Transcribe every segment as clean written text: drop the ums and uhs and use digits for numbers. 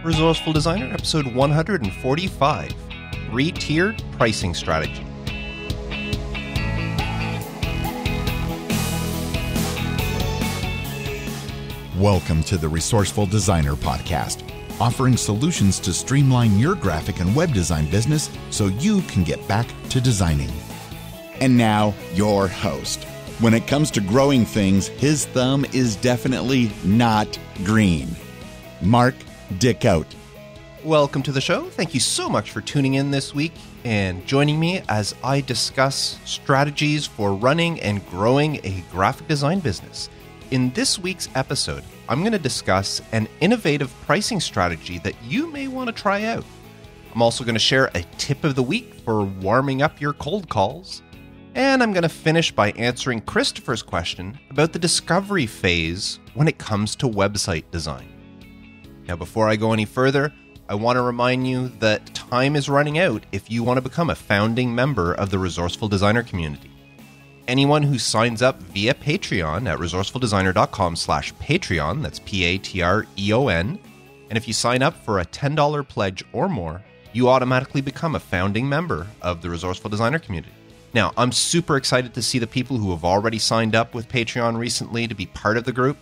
Resourceful Designer, episode 145, Three-Tiered Pricing Strategy. Welcome to the Resourceful Designer Podcast, offering solutions to streamline your graphic and web design business so you can get back to designing. And now, your host. When it comes to growing things, his thumb is definitely not green. Mark Dickout. Welcome to the show. Thank you so much for tuning in this week and joining me as I discuss strategies for running and growing a graphic design business. In this week's episode, I'm going to discuss an innovative pricing strategy that you may want to try out. I'm also going to share a tip of the week for warming up your cold calls. And I'm going to finish by answering Christopher's question about the discovery phase when it comes to website design. Now, before I go any further, I want to remind you that time is running out if you want to become a founding member of the Resourceful Designer community. Anyone who signs up via Patreon at resourcefuldesigner.com/Patreon, that's Patreon, and if you sign up for a $10 pledge or more, you automatically become a founding member of the Resourceful Designer community. Now, I'm super excited to see the people who have already signed up with Patreon recently to be part of the group,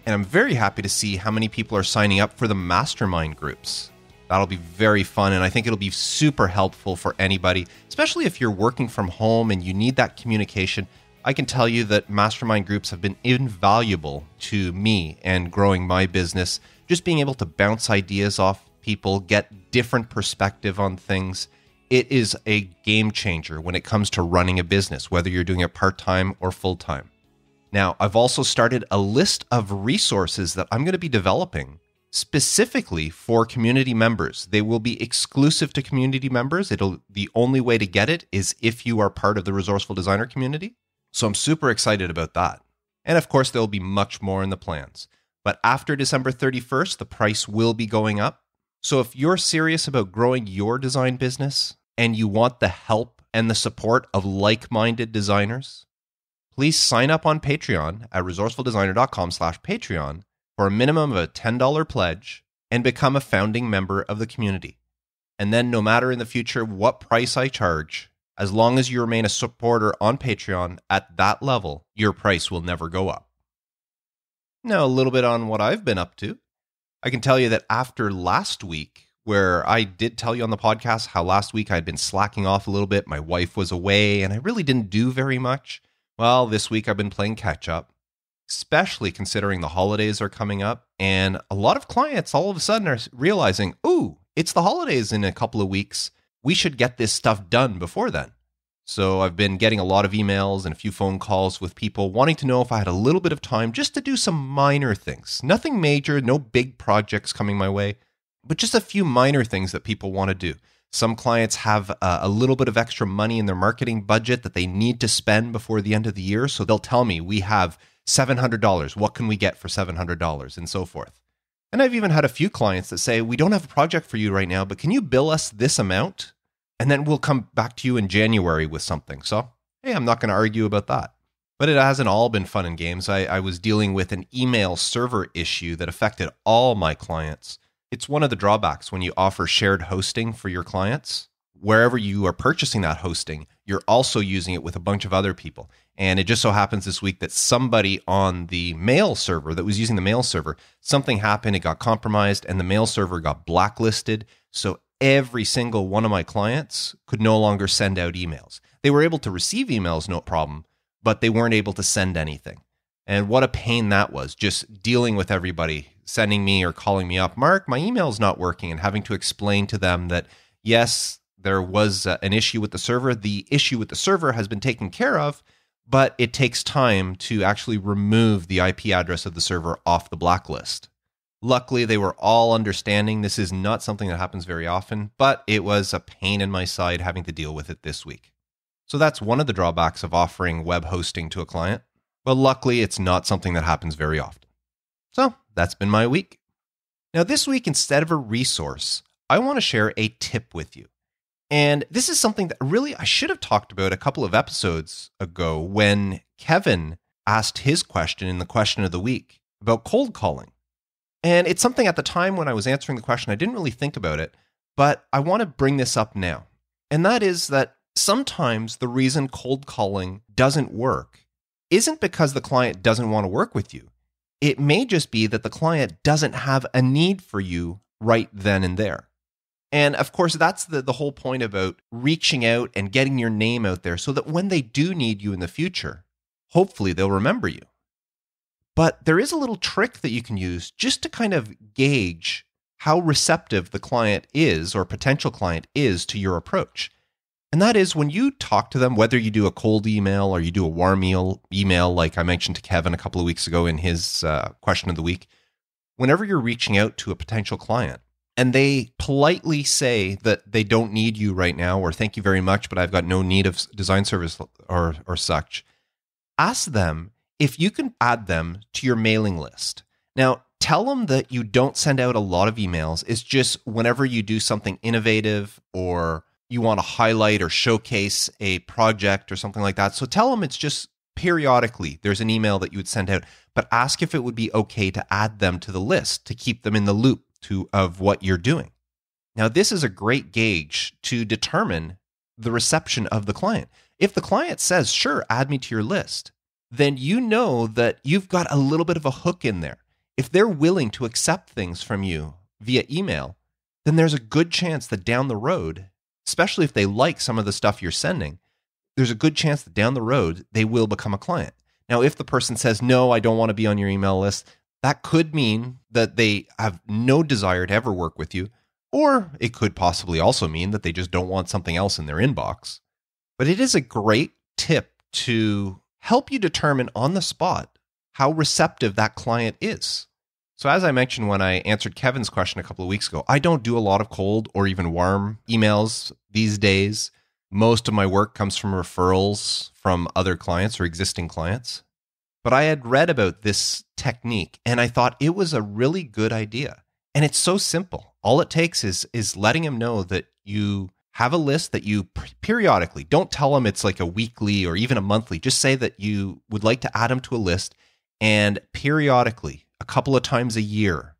and I'm very happy to see how many people are signing up for the mastermind groups. That'll be very fun, and I think it'll be super helpful for anybody, especially if you're working from home and you need that communication. I can tell you that mastermind groups have been invaluable to me and growing my business, just being able to bounce ideas off people, get different perspective on things. It is a game changer when it comes to running a business, whether you're doing it part-time or full-time. Now, I've also started a list of resources that I'm going to be developing specifically for community members. They will be exclusive to community members. The only way to get it is if you are part of the Resourceful Designer community. So I'm super excited about that. And of course, there'll be much more in the plans. But after December 31st, the price will be going up. So if you're serious about growing your design business and you want the help and the support of like-minded designers, please sign up on Patreon at resourcefuldesigner.com/Patreon for a minimum of a $10 pledge and become a founding member of the community. And then no matter in the future what price I charge, as long as you remain a supporter on Patreon at that level, your price will never go up. Now, a little bit on what I've been up to. I can tell you that after last week, where I did tell you on the podcast how last week I'd been slacking off a little bit, my wife was away, and I really didn't do very much. Well, this week I've been playing catch up, especially considering the holidays are coming up, and a lot of clients all of a sudden are realizing, ooh, it's the holidays in a couple of weeks. We should get this stuff done before then. So I've been getting a lot of emails and a few phone calls with people wanting to know if I had a little bit of time just to do some minor things. Nothing major, no big projects coming my way, but just a few minor things that people want to do. Some clients have a little bit of extra money in their marketing budget that they need to spend before the end of the year. So they'll tell me, we have $700. What can we get for $700? And so forth. And I've even had a few clients that say, we don't have a project for you right now, but can you bill us this amount? And then we'll come back to you in January with something. So, hey, I'm not going to argue about that. But it hasn't all been fun and games. I was dealing with an email server issue that affected all my clients. It's one of the drawbacks when you offer shared hosting for your clients. Wherever you are purchasing that hosting, you're also using it with a bunch of other people. And it just so happens this week that somebody on the mail server that was using the mail server, something happened, it got compromised, and the mail server got blacklisted. So every single one of my clients could no longer send out emails. They were able to receive emails, no problem, but they weren't able to send anything. And what a pain that was, just dealing with everybody sending me or calling me up, Mark, my email's not working, and having to explain to them that, yes, there was an issue with the server. The issue with the server has been taken care of, but it takes time to actually remove the IP address of the server off the blacklist. Luckily, they were all understanding. This is not something that happens very often, but it was a pain in my side having to deal with it this week. So that's one of the drawbacks of offering web hosting to a client. But luckily, it's not something that happens very often. So that's been my week. Now, this week, instead of a resource, I want to share a tip with you. And this is something that really I should have talked about a couple of episodes ago when Kevin asked his question in the question of the week about cold calling. And it's something at the time when I was answering the question, I didn't really think about it, but I want to bring this up now. And that is that sometimes the reason cold calling doesn't work isn't because the client doesn't want to work with you. It may just be that the client doesn't have a need for you right then and there. And of course, that's the whole point about reaching out and getting your name out there so that when they do need you in the future, hopefully they'll remember you. But there is a little trick that you can use just to kind of gauge how receptive the client is or potential client is to your approach. And that is when you talk to them, whether you do a cold email or you do a warm email, like I mentioned to Kevin a couple of weeks ago in his question of the week, whenever you're reaching out to a potential client and they politely say that they don't need you right now, or thank you very much, but I've got no need of design service or such, ask them if you can add them to your mailing list. Now, tell them that you don't send out a lot of emails. It's just whenever you do something innovative or you want to highlight or showcase a project or something like that. So tell them it's just periodically there's an email that you would send out, but ask if it would be okay to add them to the list to keep them in the loop of what you're doing. Now, this is a great gauge to determine the reception of the client. If the client says, sure, add me to your list, then you know that you've got a little bit of a hook in there. If they're willing to accept things from you via email, then there's a good chance that down the road, especially if they like some of the stuff you're sending, there's a good chance that down the road they will become a client. Now, if the person says, no, I don't want to be on your email list, that could mean that they have no desire to ever work with you, or it could possibly also mean that they just don't want something else in their inbox. But it is a great tip to help you determine on the spot how receptive that client is. So as I mentioned when I answered Kevin's question a couple of weeks ago, I don't do a lot of cold or even warm emails these days. Most of my work comes from referrals from other clients or existing clients. But I had read about this technique and I thought it was a really good idea. And it's so simple. All it takes is letting them know that you have a list that you periodically, don't tell them it's like a weekly or even a monthly, just say that you would like to add them to a list and periodically, a couple of times a year,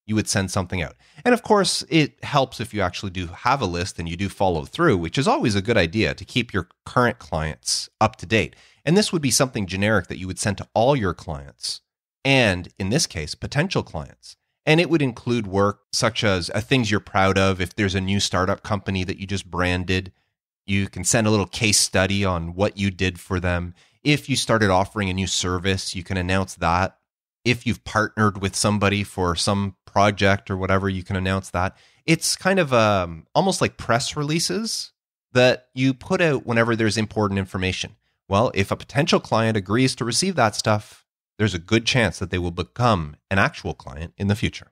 you would send something out. And of course, it helps if you actually do have a list and you do follow through, which is always a good idea to keep your current clients up to date. And this would be something generic that you would send to all your clients and, in this case, potential clients. And it would include work such as things you're proud of. If there's a new startup company that you just branded, you can send a little case study on what you did for them. If you started offering a new service, you can announce that. If you've partnered with somebody for some project or whatever, you can announce that. It's kind of almost like press releases that you put out whenever there's important information. Well, if a potential client agrees to receive that stuff, there's a good chance that they will become an actual client in the future.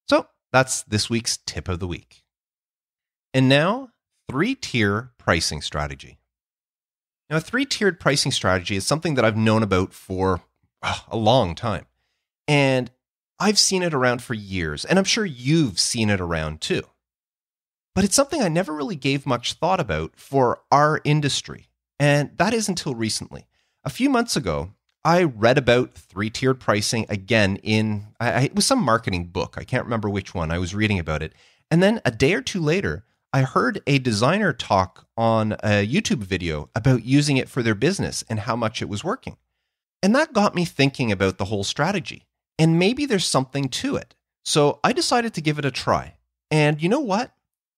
So that's this week's tip of the week. And now, 3-tier pricing strategy. Now, a 3-tiered pricing strategy is something that I've known about for a long time. And I've seen it around for years, and I'm sure you've seen it around too. But it's something I never really gave much thought about for our industry. And that is until recently. A few months ago, I read about 3-tiered pricing again it was some marketing book. I can't remember which one. I was reading about it. And then a day or two later, I heard a designer talk on a YouTube video about using it for their business and how much it was working. And that got me thinking about the whole strategy. And maybe there's something to it. So I decided to give it a try. And you know what?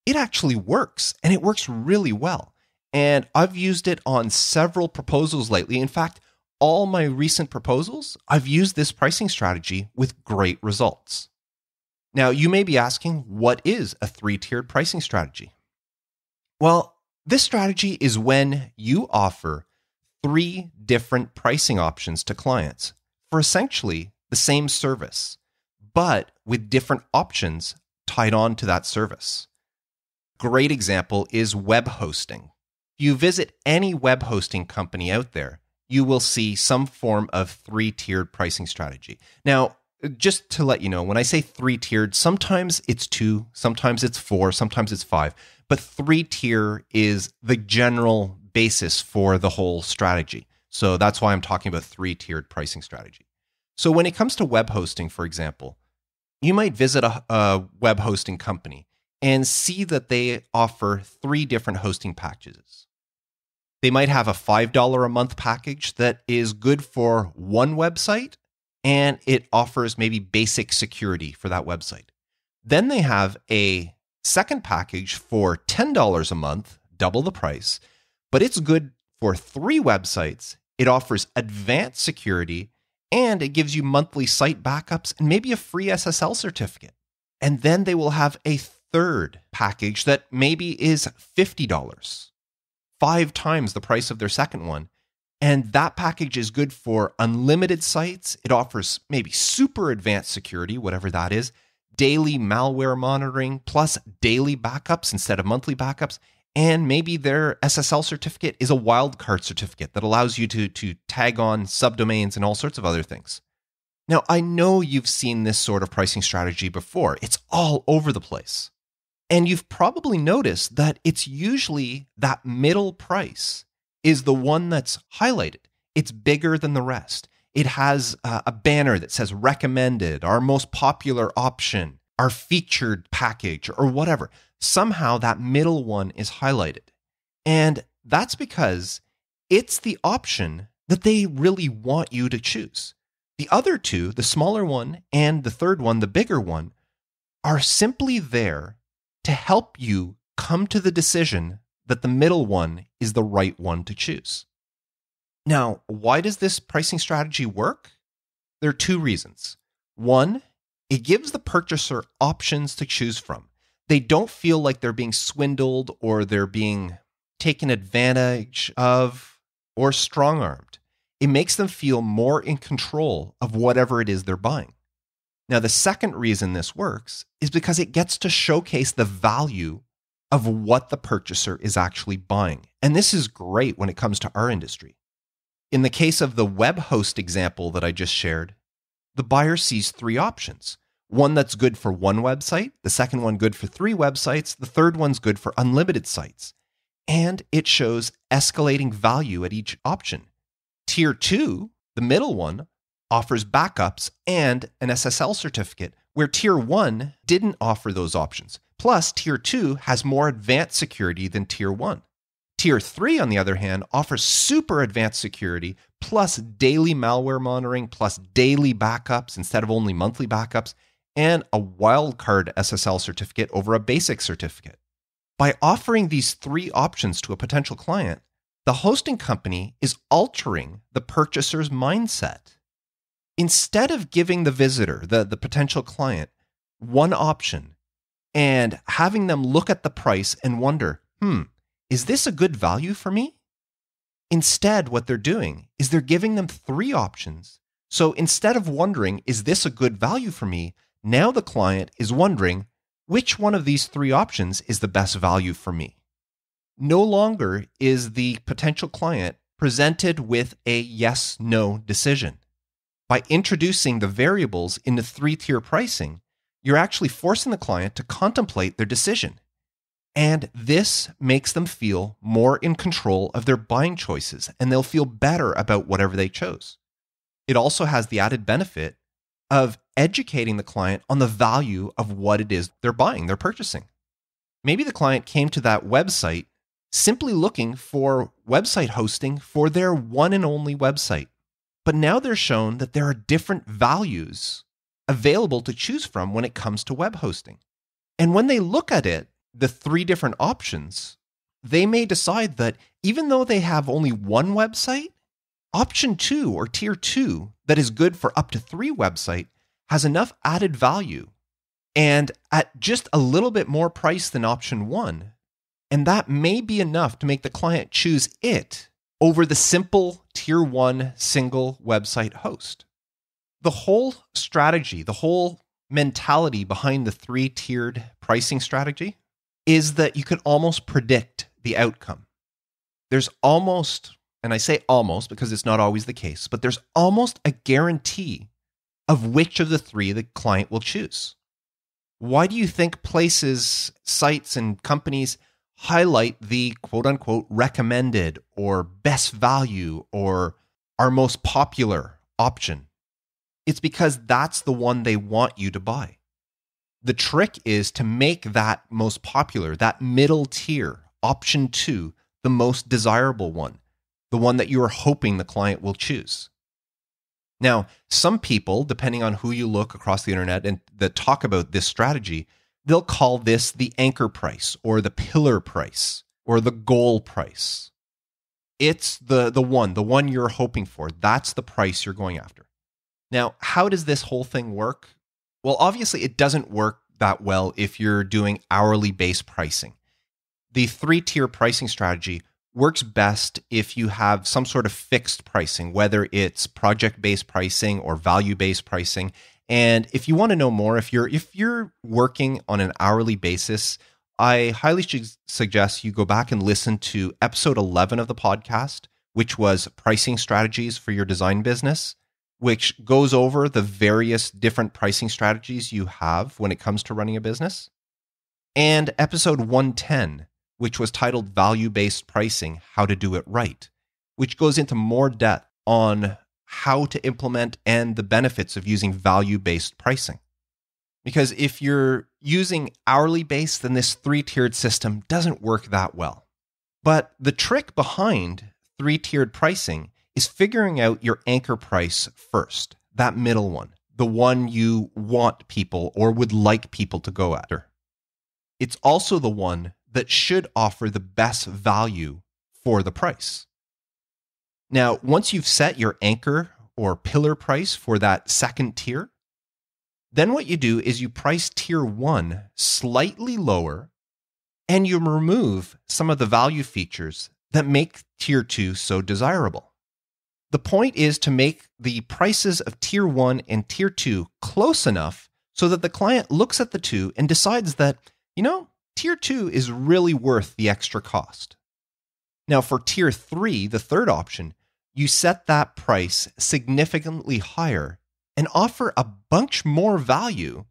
It actually works. And it works really well. And I've used it on several proposals lately. In fact, all my recent proposals, I've used this pricing strategy with great results. Now, you may be asking, what is a 3-tiered pricing strategy? Well, this strategy is when you offer 3 different pricing options to clients for essentially the same service, but with different options tied on to that service. Great example is web hosting. If you visit any web hosting company out there, you will see some form of 3-tiered pricing strategy. Now, just to let you know, when I say 3-tiered, sometimes it's 2, sometimes it's 4, sometimes it's 5, but 3-tier is the general basis for the whole strategy. So that's why I'm talking about 3-tiered pricing strategy. So when it comes to web hosting, for example, You might visit a web hosting company and see that they offer 3 different hosting packages. They might have a $5 a month package that is good for one website, and it offers maybe basic security for that website. Then they have a second package for $10 a month, double the price, but it's good for 3 websites. It offers advanced security, and it gives you monthly site backups and maybe a free SSL certificate. And then they will have a third package that maybe is $50, 5 times the price of their second one. And that package is good for unlimited sites. It offers maybe super advanced security, whatever that is, daily malware monitoring, plus daily backups instead of monthly backups. And maybe their SSL certificate is a wildcard certificate that allows you to tag on subdomains and all sorts of other things. Now, I know you've seen this sort of pricing strategy before. It's all over the place. And you've probably noticed that it's usually that middle price is the one that's highlighted. It's bigger than the rest. It has a banner that says recommended, our most popular option, our featured package, or whatever. Somehow that middle one is highlighted. And that's because it's the option that they really want you to choose. The other 2, the smaller one and the third one, the bigger one, are simply there to help you come to the decision that the middle one is the right one to choose. Now, why does this pricing strategy work? There are 2 reasons. One, it gives the purchaser options to choose from. They don't feel like they're being swindled or they're being taken advantage of or strong-armed. It makes them feel more in control of whatever it is they're buying. Now, the second reason this works is because it gets to showcase the value of what the purchaser is actually buying. And this is great when it comes to our industry. In the case of the web host example that I just shared, the buyer sees 3 options. One that's good for one website, the second one good for 3 websites, the third one's good for unlimited sites. And it shows escalating value at each option. Tier 2, the middle one, offers backups and an SSL certificate, where Tier 1 didn't offer those options. Plus, Tier 2 has more advanced security than Tier 1. Tier 3, on the other hand, offers super advanced security, plus daily malware monitoring, plus daily backups instead of only monthly backups, and a wildcard SSL certificate over a basic certificate. By offering these 3 options to a potential client, the hosting company is altering the purchaser's mindset. Instead of giving the visitor, the potential client, one option and having them look at the price and wonder, is this a good value for me? Instead, what they're doing is they're giving them 3 options. So instead of wondering, is this a good value for me? Now the client is wondering, which one of these 3 options is the best value for me? No longer is the potential client presented with a yes-no decision. By introducing the variables into 3-tier pricing, you're actually forcing the client to contemplate their decision. And this makes them feel more in control of their buying choices, and they'll feel better about whatever they chose. It also has the added benefit of educating the client on the value of what it is they're buying, they're purchasing. Maybe the client came to that website simply looking for website hosting for their one and only website. But now they're shown that there are different values available to choose from when it comes to web hosting. And when they look at it, the 3 different options, they may decide that even though they have only one website, option 2 or tier 2 that is good for up to 3 websites has enough added value and at just a little bit more price than option 1. And that may be enough to make the client choose it over the simple tier 1 single website host. The whole strategy, the whole mentality behind the 3-tiered pricing strategy is that you can almost predict the outcome. There's almost, and I say almost because it's not always the case, but there's almost a guarantee of which of the 3 the client will choose. Why do you think places, sites, and companies highlight the quote-unquote recommended or best value or our most popular option? It's because that's the one they want you to buy. The trick is to make that most popular, that middle tier, option 2, the most desirable one, the one that you are hoping the client will choose. Now, some people, depending on who you look across the internet and that talk about this strategy, they'll call this the anchor price or the pillar price or the goal price. It's the one you're hoping for. That's the price you're going after. Now, how does this whole thing work? Well, obviously, it doesn't work that well if you're doing hourly-based pricing. The 3-tier pricing strategy works best if you have some sort of fixed pricing, whether it's project-based pricing or value-based pricing. And if you want to know more, if you're working on an hourly basis, I highly suggest you go back and listen to episode 11 of the podcast, which was Pricing Strategies for Your Design Business, which goes over the various different pricing strategies you have when it comes to running a business. And episode 110, which was titled Value-Based Pricing, How to Do It Right, which goes into more depth on how to implement and the benefits of using value-based pricing. Because if you're using hourly based, then this 3-tiered system doesn't work that well. But the trick behind 3-tiered pricing is figuring out your anchor price first, that middle one, the one you want people or would like people to go after. It's also the one that should offer the best value for the price. Now, once you've set your anchor or pillar price for that second tier, then what you do is you price tier 1 slightly lower and you remove some of the value features that make tier 2 so desirable. The point is to make the prices of tier 1 and tier 2 close enough so that the client looks at the two and decides that, tier 2 is really worth the extra cost. Now for tier 3, the third option, you set that price significantly higher and offer a bunch more value,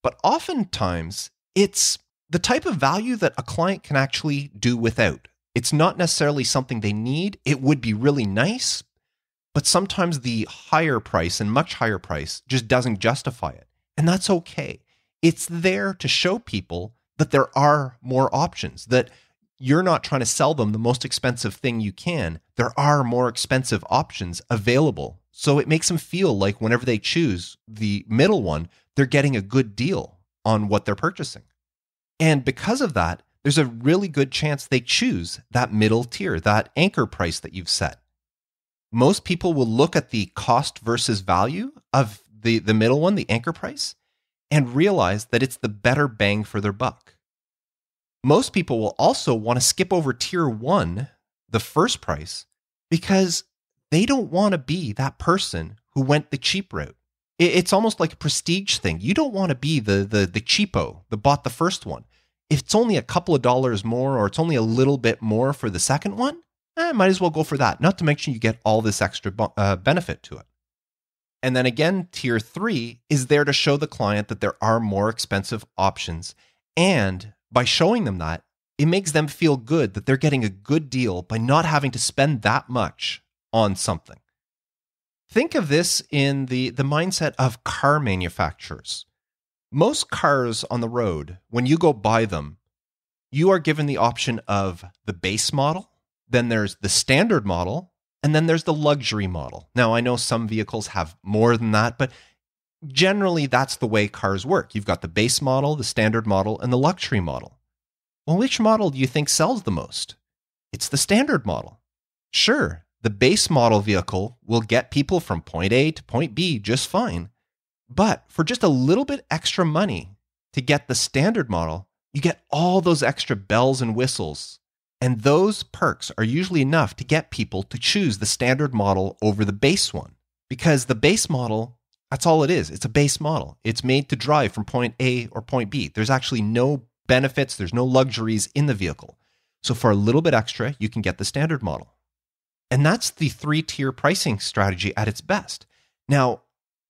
but oftentimes it's the type of value that a client can actually do without. It's not necessarily something they need. It would be really nice, but sometimes the higher price and much higher price just doesn't justify it. And that's okay. It's there to show people that there are more options, that you're not trying to sell them the most expensive thing you can. There are more expensive options available. So it makes them feel like whenever they choose the middle one, they're getting a good deal on what they're purchasing. And because of that, there's a really good chance they choose that middle tier, that anchor price that you've set. Most people will look at the cost versus value of the middle one, the anchor price, and realize that it's the better bang for their buck. Most people will also want to skip over tier 1, the first price, because they don't want to be that person who went the cheap route. It's almost like a prestige thing. You don't want to be the cheapo that bought the first one. If it's only a couple of dollars more or it's only a little bit more for the second one, might as well go for that. Not to mention you get all this extra benefit to it. And then again, tier 3 is there to show the client that there are more expensive options. And by showing them that, it makes them feel good that they're getting a good deal by not having to spend that much on something. Think of this in the mindset of car manufacturers. Most cars on the road, when you go buy them, you are given the option of the base model, then there's the standard model, and then there's the luxury model. Now, I know some vehicles have more than that, but generally that's the way cars work. You've got the base model, the standard model, and the luxury model. Well, which model do you think sells the most? It's the standard model. Sure, the base model vehicle will get people from point A to point B just fine. But for just a little bit extra money to get the standard model, you get all those extra bells and whistles. And those perks are usually enough to get people to choose the standard model over the base one. Because the base model, that's all it is. It's a base model. It's made to drive from point A or point B. There's actually no benefits. There's no luxuries in the vehicle. So for a little bit extra, you can get the standard model. And that's the 3-tier pricing strategy at its best. Now,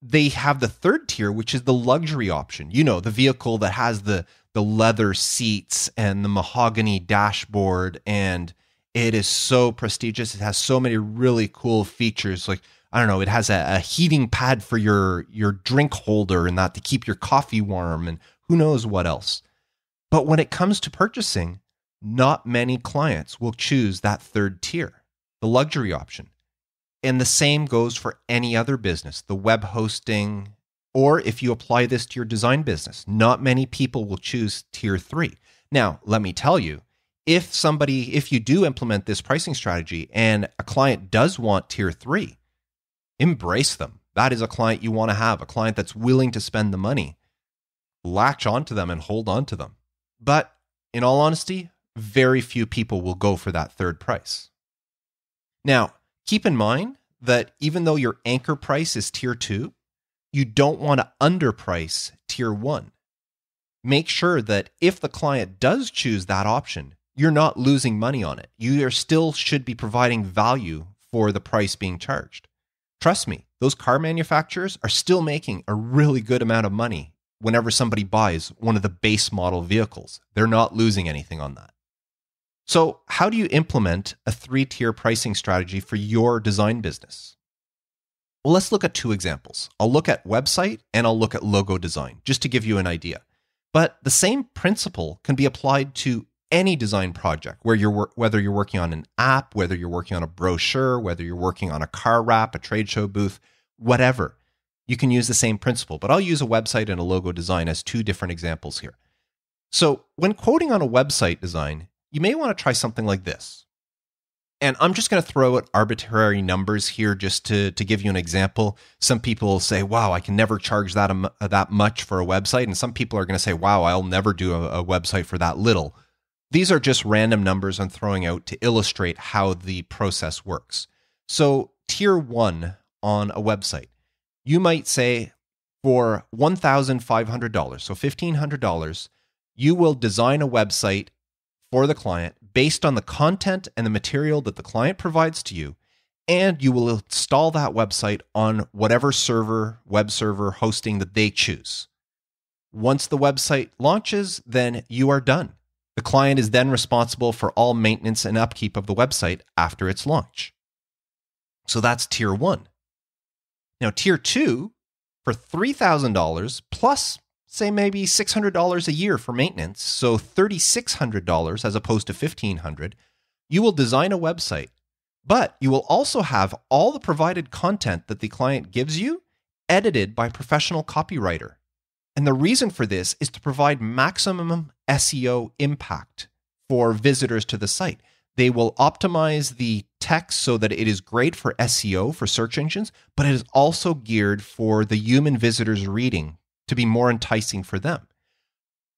they have the third tier, which is the luxury option. The vehicle that has the leather seats and the mahogany dashboard, and it is so prestigious. It has so many really cool features. Like, I don't know, it has a heating pad for your drink holder and that to keep your coffee warm and who knows what else. But when it comes to purchasing, not many clients will choose that third tier, the luxury option. And the same goes for any other business, the web hosting, or if you apply this to your design business, not many people will choose tier 3. Now, let me tell you, if you do implement this pricing strategy and a client does want tier 3, embrace them. That is a client you want to have, a client that's willing to spend the money. Latch onto them and hold on to them. But in all honesty, very few people will go for that third price. Now, keep in mind that even though your anchor price is tier 2, you don't want to underprice tier 1. Make sure that if the client does choose that option, you're not losing money on it. You still should be providing value for the price being charged. Trust me, those car manufacturers are still making a really good amount of money whenever somebody buys one of the base model vehicles. They're not losing anything on that. So how do you implement a 3-tier pricing strategy for your design business? Well, let's look at 2 examples. I'll look at website and I'll look at logo design, just to give you an idea. But the same principle can be applied to any design project, whether you're working on an app, whether you're working on a brochure, whether you're working on a car wrap, a trade show booth, whatever. You can use the same principle, but I'll use a website and a logo design as 2 different examples here. So when quoting on a website design, you may want to try something like this. And I'm just going to throw out arbitrary numbers here just to give you an example. Some people say, wow, I can never charge that much for a website. And some people are going to say, wow, I'll never do a website for that little. These are just random numbers I'm throwing out to illustrate how the process works. So tier 1 on a website, you might say for $1,500, so $1,500, you will design a website for the client based on the content and the material that the client provides to you, and you will install that website on whatever web server hosting that they choose. Once the website launches, then you are done. The client is then responsible for all maintenance and upkeep of the website after its launch. So that's tier 1. Now, tier 2, for $3,000 plus, say maybe $600 a year for maintenance, so $3,600 as opposed to $1,500, you will design a website, but you will also have all the provided content that the client gives you edited by a professional copywriter. And the reason for this is to provide maximum SEO impact for visitors to the site. They will optimize the text so that it is great for SEO, for search engines, but it is also geared for the human visitors reading to be more enticing for them.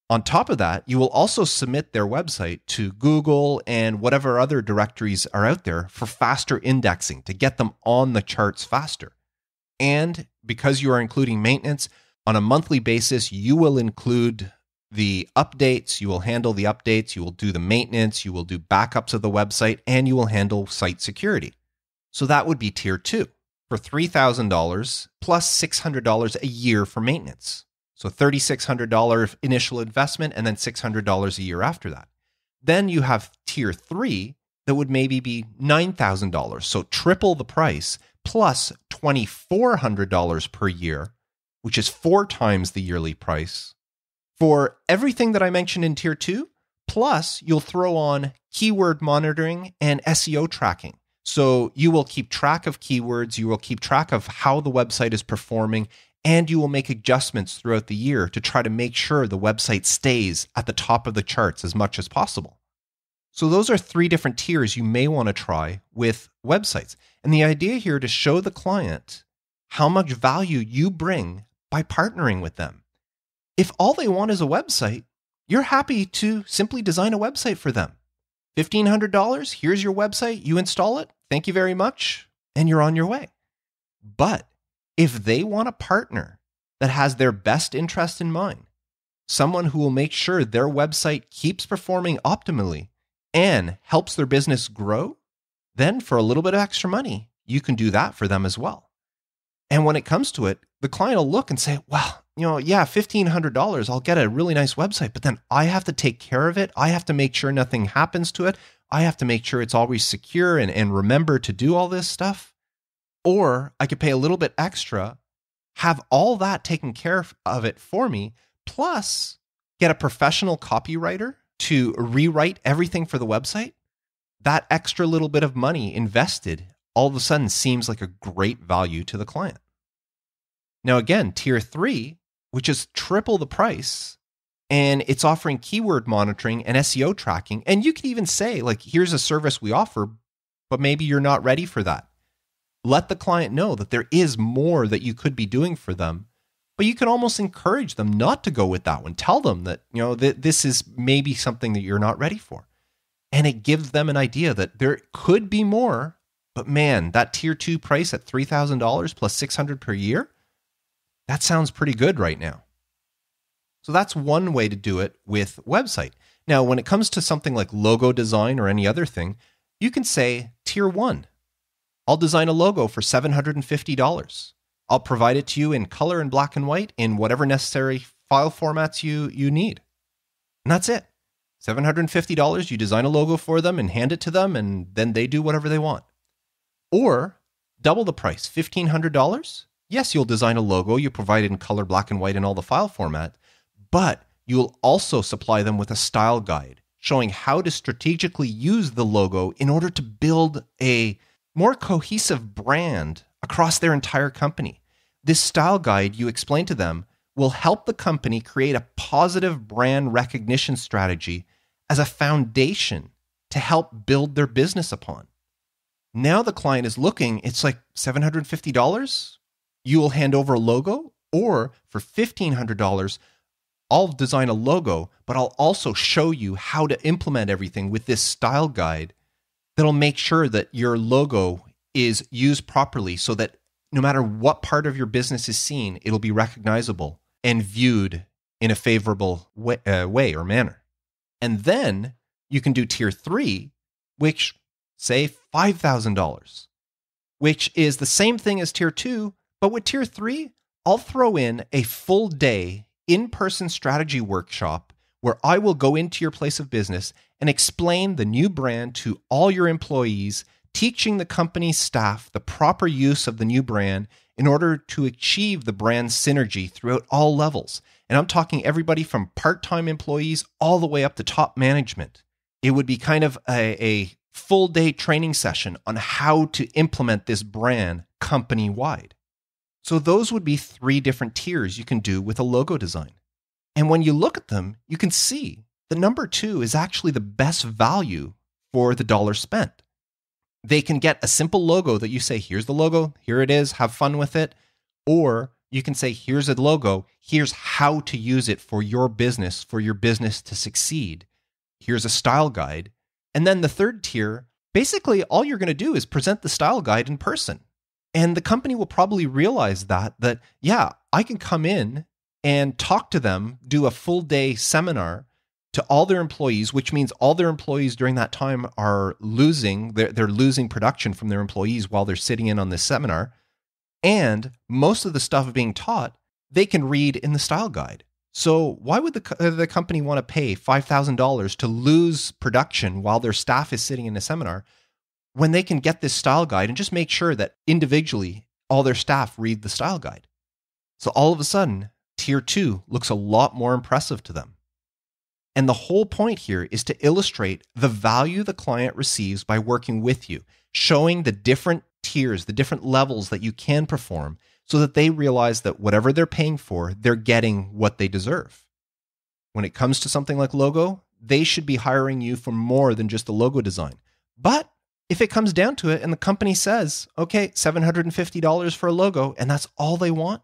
On top of that, you will also submit their website to Google and whatever other directories are out there for faster indexing to get them on the charts faster. And because you are including maintenance, on a monthly basis, you will include the updates, you will handle the updates, you will do the maintenance, you will do backups of the website, and you will handle site security. So that would be tier 2 for $3,000 plus $600 a year for maintenance. So $3,600 initial investment and then $600 a year after that. Then you have tier 3 that would maybe be $9,000. So triple the price plus $2,400 per year, which is 4 times the yearly price for everything that I mentioned in tier 2, plus you'll throw on keyword monitoring and SEO tracking. So you will keep track of keywords, you will keep track of how the website is performing, and you will make adjustments throughout the year to try to make sure the website stays at the top of the charts as much as possible. So those are 3 different tiers you may want to try with websites. And the idea here is to show the client how much value you bring by partnering with them. If all they want is a website, you're happy to simply design a website for them. $1,500, here's your website, you install it, thank you very much, and you're on your way. But if they want a partner that has their best interest in mind, someone who will make sure their website keeps performing optimally and helps their business grow, then for a little bit of extra money, you can do that for them as well. And when it comes to it, the client will look and say, well, $1,500, I'll get a really nice website, but then I have to take care of it. I have to make sure nothing happens to it. I have to make sure it's always secure and remember to do all this stuff. Or I could pay a little bit extra, have all that taken care of it for me, plus get a professional copywriter to rewrite everything for the website. That extra little bit of money invested all of a sudden seems like a great value to the client. Now again, tier 3, which is triple the price, and it's offering keyword monitoring and SEO tracking. And you could even say, like, here's a service we offer, but maybe you're not ready for that. Let the client know that there is more that you could be doing for them, but you can almost encourage them not to go with that one. Tell them that, this is maybe something that you're not ready for. And it gives them an idea that there could be more, but man, that tier 2 price at $3,000 plus $600 per year, that sounds pretty good right now. So that's one way to do it with website. Now, when it comes to something like logo design or any other thing, you can say tier 1. I'll design a logo for $750. I'll provide it to you in color and black and white in whatever necessary file formats you need. And that's it. $750, you design a logo for them and hand it to them, and then they do whatever they want. Or double the price, $1,500. Yes, you'll design a logo, you provide it in color, black and white in all the file format, but you'll also supply them with a style guide showing how to strategically use the logo in order to build a more cohesive brand across their entire company. This style guide, you explain to them, will help the company create a positive brand recognition strategy as a foundation to help build their business upon. Now the client is looking, it's like $750, you will hand over a logo, or for $1,500, I'll design a logo, but I'll also show you how to implement everything with this style guide that'll make sure that your logo is used properly so that no matter what part of your business is seen, it'll be recognizable and viewed in a favorable way or manner. And then you can do tier 3, which say $5,000, which is the same thing as tier 2, but with tier 3, I'll throw in a full day in-person strategy workshop where I will go into your place of business and explain the new brand to all your employees, teaching the company's staff the proper use of the new brand in order to achieve the brand synergy throughout all levels. And I'm talking everybody from part-time employees all the way up to top management. It would be kind of a full day training session on how to implement this brand company-wide. So those would be 3 different tiers you can do with a logo design. And when you look at them, you can see the number 2 is actually the best value for the dollar spent. They can get a simple logo that you say, here's the logo, here it is, have fun with it. Or you can say, here's a logo, here's how to use it for your business to succeed. Here's a style guide. And then the 3rd tier, basically all you're going to do is present the style guide in person. And the company will probably realize that, yeah, I can come in and talk to them, do a full day seminar to all their employees, which means all their employees during that time are losing, they're losing production from their employees while they're sitting in on this seminar. And most of the stuff being taught, they can read in the style guide. So why would the company want to pay $5,000 to lose production while their staff is sitting in a seminar when they can get this style guide and just make sure that individually all their staff read the style guide? So all of a sudden, tier 2 looks a lot more impressive to them. And the whole point here is to illustrate the value the client receives by working with you, showing the different tiers, the different levels that you can perform so that they realize that whatever they're paying for, they're getting what they deserve. When it comes to something like logo, they should be hiring you for more than just the logo design. But if it comes down to it and the company says, okay, $750 for a logo, and that's all they want,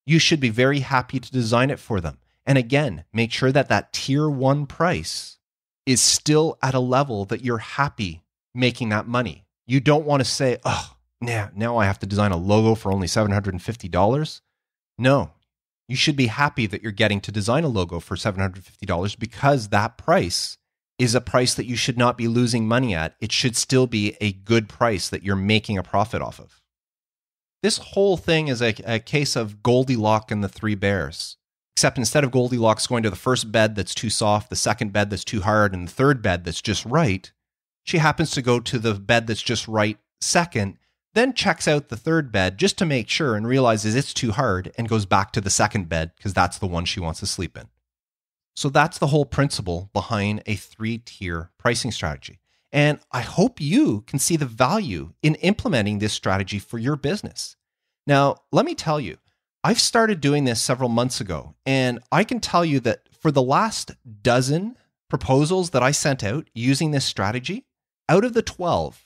you should be very happy to design it for them. And again, make sure that that tier 1 price is still at a level that you're happy making that money. You don't want to say, oh, now I have to design a logo for only $750. No, you should be happy that you're getting to design a logo for $750 because that price is a price that you should not be losing money at. It should still be a good price that you're making a profit off of. This whole thing is a case of Goldilocks and the 3 bears. Except instead of Goldilocks going to the first bed that's too soft, the second bed that's too hard, and the third bed that's just right, she happens to go to the bed that's just right second then checks out the third bed just to make sure and realizes it's too hard and goes back to the second bed because that's the one she wants to sleep in. So that's the whole principle behind a 3-tier pricing strategy. And I hope you can see the value in implementing this strategy for your business. Now, let me tell you, I've started doing this several months ago, and I can tell you that for the last dozen proposals that I sent out using this strategy, out of the 12,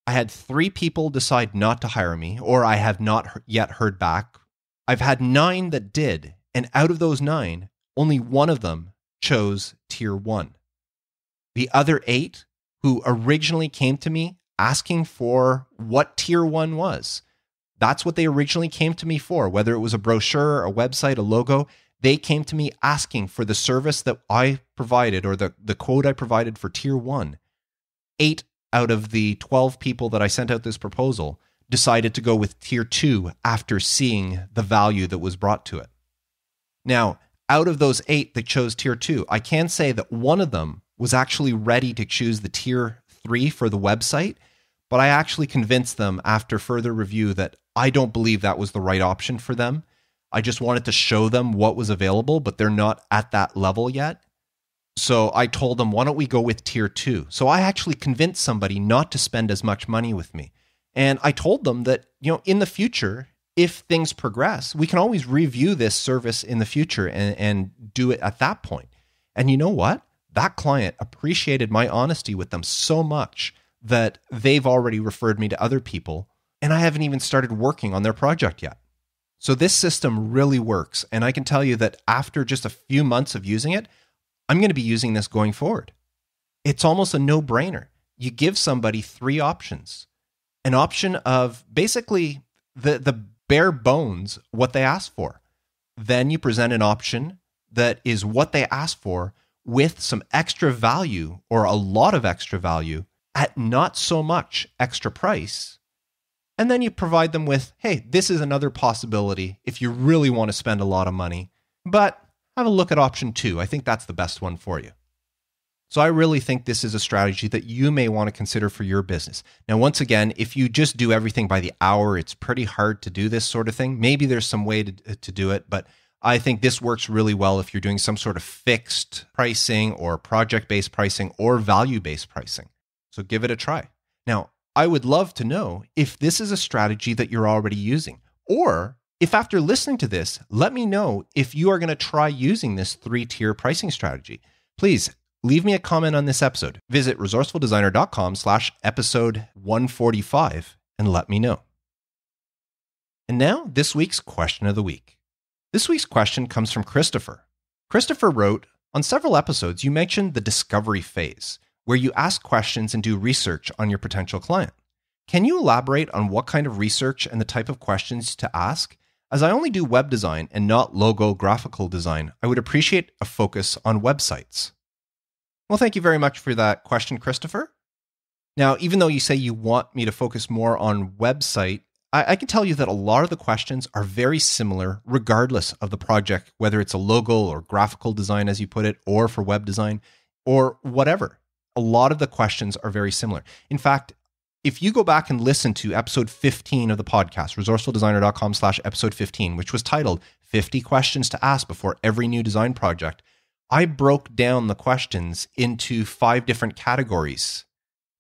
I had 3 people decide not to hire me, or I have not yet heard back. I've had 9 that did, and out of those 9, only one of them chose tier 1. The other 8 who originally came to me asking for what tier 1 was, that's what they originally came to me for, whether it was a brochure, a website, a logo. They came to me asking for the service that I provided or the quote I provided for tier 1. 8 out of the 12 people that I sent out this proposal decided to go with tier 2 after seeing the value that was brought to it. Now, out of those 8 that chose tier 2, I can say that one of them was actually ready to choose the tier 3 for the website, but I actually convinced them after further review that I don't believe that was the right option for them. I just wanted to show them what was available, but they're not at that level yet. So I told them, why don't we go with tier 2? So I actually convinced somebody not to spend as much money with me. And I told them that, in the future, if things progress, we can always review this service in the future and do it at that point. And you know what? That client appreciated my honesty with them so much that they've already referred me to other people, and I haven't even started working on their project yet. So this system really works. And I can tell you that after just a few months of using it, I'm going to be using this going forward. It's almost a no-brainer. You give somebody 3 options. An option of basically the bare bones, what they asked for. Then you present an option that is what they asked for with some extra value or a lot of extra value at not so much extra price. And then you provide them with, hey, this is another possibility if you really want to spend a lot of money, but have a look at option 2. I think that's the best one for you. So I really think this is a strategy that you may want to consider for your business. Now, once again, if you just do everything by the hour, it's pretty hard to do this sort of thing. Maybe there's some way to do it, but I think this works really well if you're doing some sort of fixed pricing or project-based pricing or value-based pricing. So give it a try. Now, I would love to know if this is a strategy that you're already using, or if after listening to this, let me know if you are going to try using this 3-tier pricing strategy. Please leave me a comment on this episode. Visit resourcefuldesigner.com/episode 145 and let me know. And now, this week's question of the week. This week's question comes from Christopher. Christopher wrote, on several episodes, you mentioned the discovery phase, where you ask questions and do research on your potential client. Can you elaborate on what kind of research and the type of questions to ask? As I only do web design and not logo graphical design, I would appreciate a focus on websites. Well, thank you very much for that question, Christopher. Now, even though you say you want me to focus more on website, I can tell you that a lot of the questions are very similar regardless of the project, whether it's a logo or graphical design, as you put it, or for web design, or whatever. A lot of the questions are very similar. In fact, if you go back and listen to episode 15 of the podcast, resourcefuldesigner.com/episode 15, which was titled 50 Questions to Ask Before Every New Design Project, I broke down the questions into 5 different categories.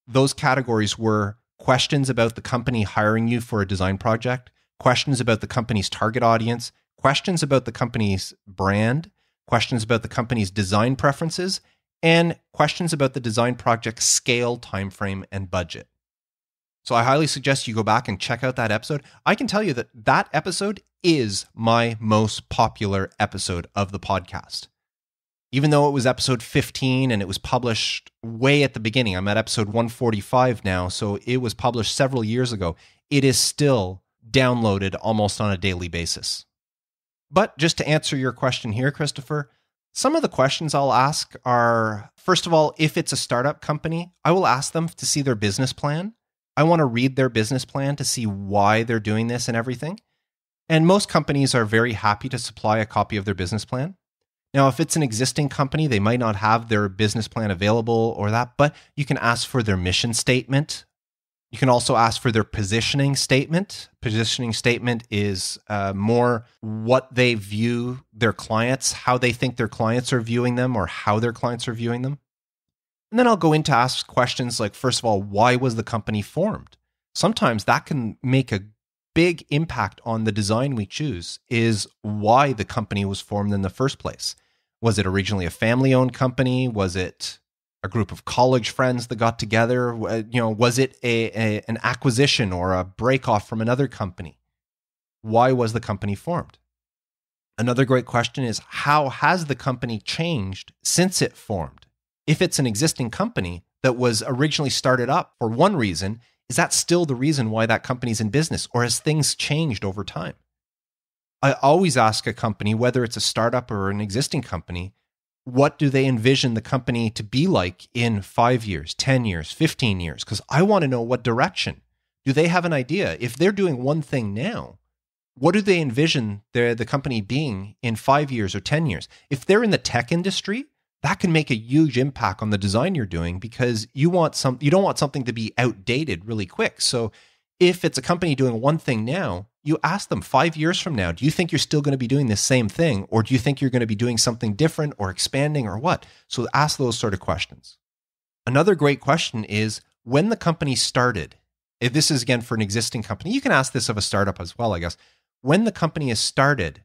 Those categories were questions about the company hiring you for a design project, questions about the company's target audience, questions about the company's brand, questions about the company's design preferences, and questions about the design project's scale, timeframe, and budget. So I highly suggest you go back and check out that episode. I can tell you that that episode is my most popular episode of the podcast. Even though it was episode 15 and it was published way at the beginning, I'm at episode 145 now, so it was published several years ago, it is still downloaded almost on a daily basis. But just to answer your question here, Christopher, some of the questions I'll ask are, first of all, if it's a startup company, I will ask them to see their business plan. I want to read their business plan to see why they're doing this and everything. And most companies are very happy to supply a copy of their business plan. Now, if it's an existing company, they might not have their business plan available or that, but you can ask for their mission statement. You can also ask for their positioning statement. Positioning statement is more what they view their clients, how they think their clients are viewing them, or how their clients are viewing them. And then I'll go in to ask questions like, first of all, why was the company formed? Sometimes that can make a big impact on the design we choose, is why the company was formed in the first place. Was it originally a family-owned company? Was it a group of college friends that got together? Was it an acquisition or a break-off from another company? Why was the company formed? Another great question is, how has the company changed since it formed? If it's an existing company that was originally started up for one reason, is that still the reason why that company's in business, or has things changed over time? I always ask a company, whether it's a startup or an existing company, what do they envision the company to be like in 5 years, 10 years, 15 years? Because I want to know what direction. Do they have an idea? If they're doing one thing now, what do they envision the company being in 5 years or 10 years? If they're in the tech industry, that can make a huge impact on the design you're doing, because you don't want something to be outdated really quick. So if it's a company doing one thing now, you ask them 5 years from now, do you think you're still going to be doing the same thing? Or do you think you're going to be doing something different or expanding or what? So ask those sort of questions. Another great question is, when the company started, if this is again for an existing company, you can ask this of a startup as well, I guess. When the company is started,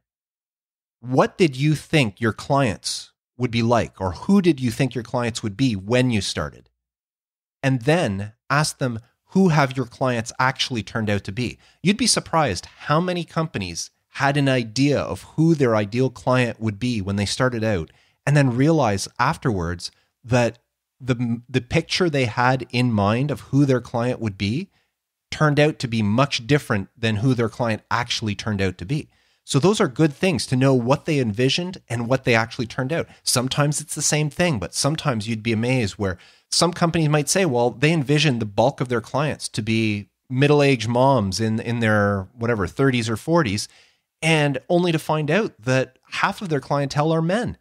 what did you think your clients would be like? Or who did you think your clients would be when you started? And then ask them, who have your clients actually turned out to be? You'd be surprised how many companies had an idea of who their ideal client would be when they started out, and then realize afterwards that the picture they had in mind of who their client would be turned out to be much different than who their client actually turned out to be. So those are good things to know, what they envisioned and what they actually turned out. Sometimes it's the same thing, but sometimes you'd be amazed where some companies might say, well, they envisioned the bulk of their clients to be middle-aged moms in their 30s or 40s, and only to find out that half of their clientele are men.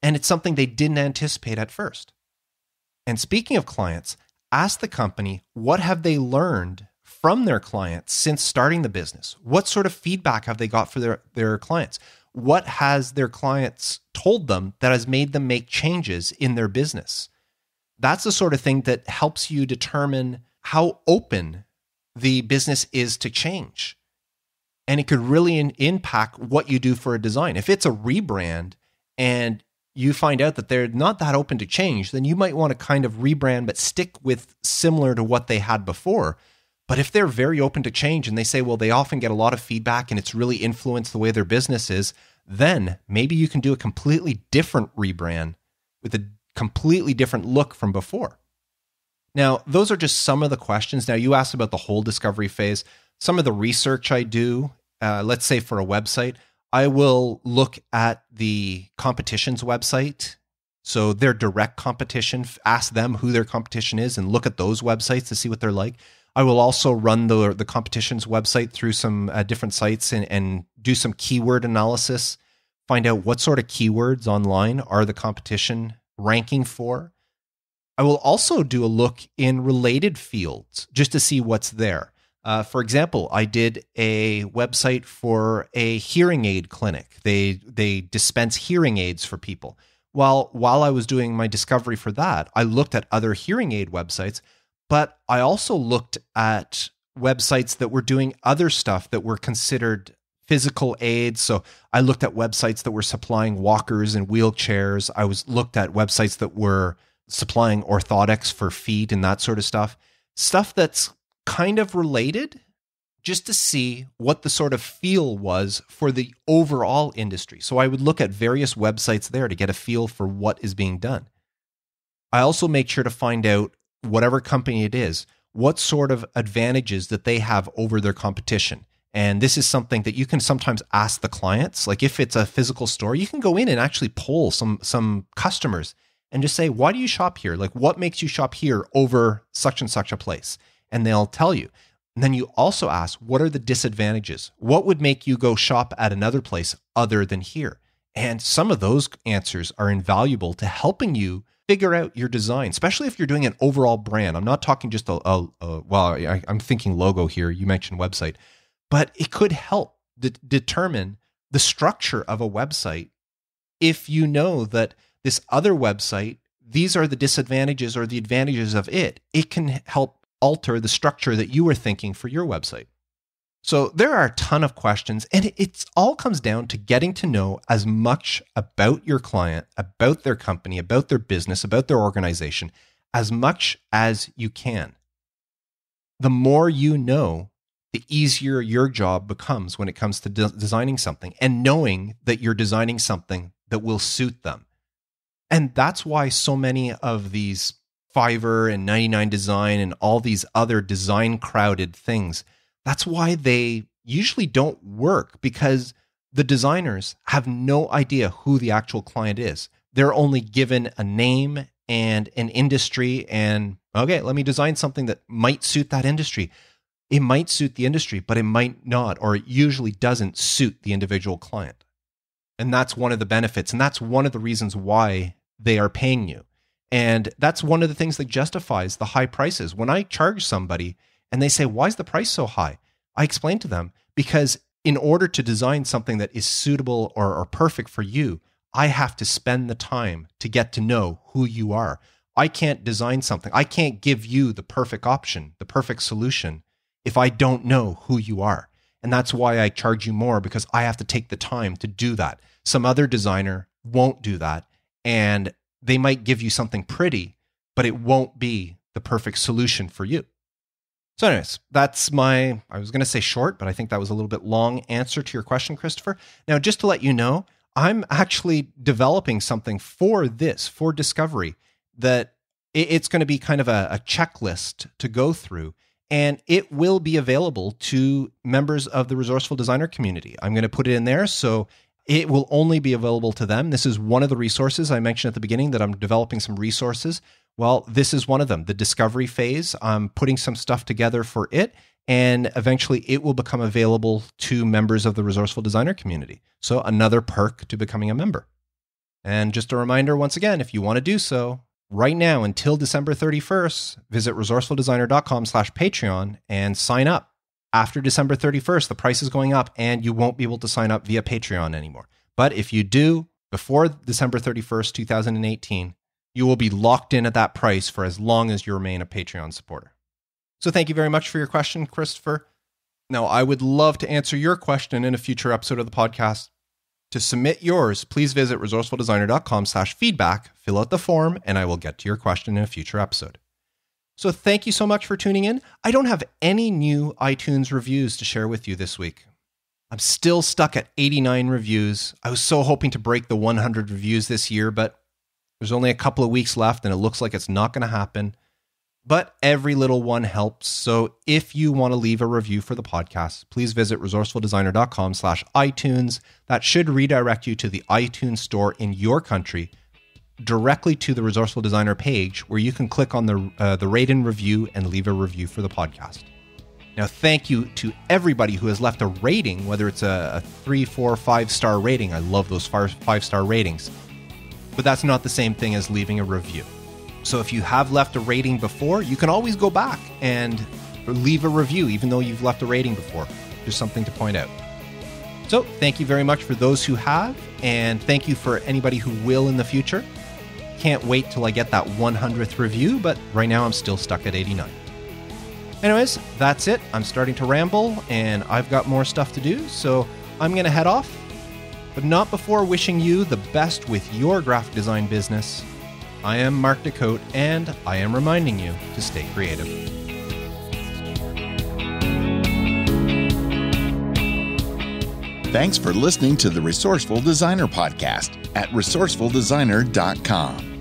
And it's something they didn't anticipate at first. And speaking of clients, ask the company, what have they learned from their clients since starting the business? What sort of feedback have they got for their clients? What has their clients told them that has made them make changes in their business? That's the sort of thing that helps you determine how open the business is to change. And it could really impact what you do for a design. If it's a rebrand and you find out that they're not that open to change, then you might want to kind of rebrand, but stick with similar to what they had before. But if they're very open to change and they say, well, they often get a lot of feedback and it's really influenced the way their business is, then maybe you can do a completely different rebrand with a completely different look from before. Now, those are just some of the questions. Now, you asked about the whole discovery phase. Some of the research I do, let's say for a website, I will look at the competition's website. So their direct competition, ask them who their competition is and look at those websites to see what they're like. I will also run the competition's website through some different sites and do some keyword analysis, find out what sort of keywords online are the competition ranking for. I will also do a look in related fields just to see what's there. For example, I did a website for a hearing aid clinic. They dispense hearing aids for people. While I was doing my discovery for that, I looked at other hearing aid websites, but I also looked at websites that were doing other stuff that were considered physical aids. So I looked at websites that were supplying walkers and wheelchairs. I looked at websites that were supplying orthotics for feet and that sort of stuff. Stuff that's kind of related, just to see what the sort of feel was for the overall industry. So I would look at various websites there to get a feel for what is being done. I also make sure to find out, whatever company it is, what sort of advantages that they have over their competition. And this is something that you can sometimes ask the clients. Like if it's a physical store, you can go in and actually poll some customers and just say, why do you shop here? Like what makes you shop here over such and such a place? And they'll tell you. And then you also ask, what are the disadvantages? What would make you go shop at another place other than here? And some of those answers are invaluable to helping you figure out your design, especially if you're doing an overall brand. I'm not talking just I'm thinking logo here. You mentioned website, but it could help determine the structure of a website. If you know that this other website, these are the disadvantages or the advantages of it, it can help alter the structure that you were thinking for your website. So there are a ton of questions, and it all comes down to getting to know as much about your client, about their company, about their business, about their organization, as much as you can. The more you know, the easier your job becomes when it comes to designing something and knowing that you're designing something that will suit them. And that's why so many of these Fiverr and 99 Design and all these other design crowded things, that's why they usually don't work, because the designers have no idea who the actual client is. They're only given a name and an industry and, okay, let me design something that might suit that industry. It might suit the industry, but it might not, or it usually doesn't suit the individual client. And that's one of the benefits. And that's one of the reasons why they are paying you. And that's one of the things that justifies the high prices. When I charge somebody and they say, why is the price so high? I explain to them, because in order to design something that is suitable or perfect for you, I have to spend the time to get to know who you are. I can't design something. I can't give you the perfect option, the perfect solution, if I don't know who you are. And that's why I charge you more, because I have to take the time to do that. Some other designer won't do that, and they might give you something pretty, but it won't be the perfect solution for you. So anyways, that's I was going to say short, but I think that was a little bit long answer to your question, Christopher. Now, just to let you know, I'm actually developing something for Discovery, that it's going to be kind of a checklist to go through, and it will be available to members of the Resourceful Designer community. I'm going to put it in there, so it will only be available to them. This is one of the resources I mentioned at the beginning, that I'm developing some resources. Well, this is one of them, the discovery phase. I'm putting some stuff together for it, and eventually it will become available to members of the Resourceful Designer community. So another perk to becoming a member. And just a reminder, once again, if you want to do so, right now until December 31st, visit resourcefuldesigner.com/Patreon and sign up. After December 31st, the price is going up and you won't be able to sign up via Patreon anymore. But if you do before December 31st, 2018, you will be locked in at that price for as long as you remain a Patreon supporter. So thank you very much for your question, Christopher. Now, I would love to answer your question in a future episode of the podcast. To submit yours, please visit resourcefuldesigner.com/feedback, fill out the form, and I will get to your question in a future episode. So thank you so much for tuning in. I don't have any new iTunes reviews to share with you this week. I'm still stuck at 89 reviews. I was so hoping to break the 100 reviews this year, but there's only a couple of weeks left and it looks like it's not going to happen. But every little one helps. So if you want to leave a review for the podcast, please visit resourcefuldesigner.com/iTunes. That should redirect you to the iTunes store in your country, directly to the Resourceful Designer page, where you can click on the rate and review and leave a review for the podcast. Now, thank you to everybody who has left a rating, whether it's a 3, 4, 5-star rating. I love those 5-star ratings. But that's not the same thing as leaving a review. So if you have left a rating before, you can always go back and leave a review, even though you've left a rating before. Just something to point out. So thank you very much for those who have, and thank you for anybody who will in the future. Can't wait till I get that 100th review, but right now I'm still stuck at 89. Anyways, that's it. I'm starting to ramble, and I've got more stuff to do, so I'm going to head off, but not before wishing you the best with your graphic design business. I am Mark DeCote, and I am reminding you to stay creative. Thanks for listening to the Resourceful Designer Podcast at resourcefuldesigner.com.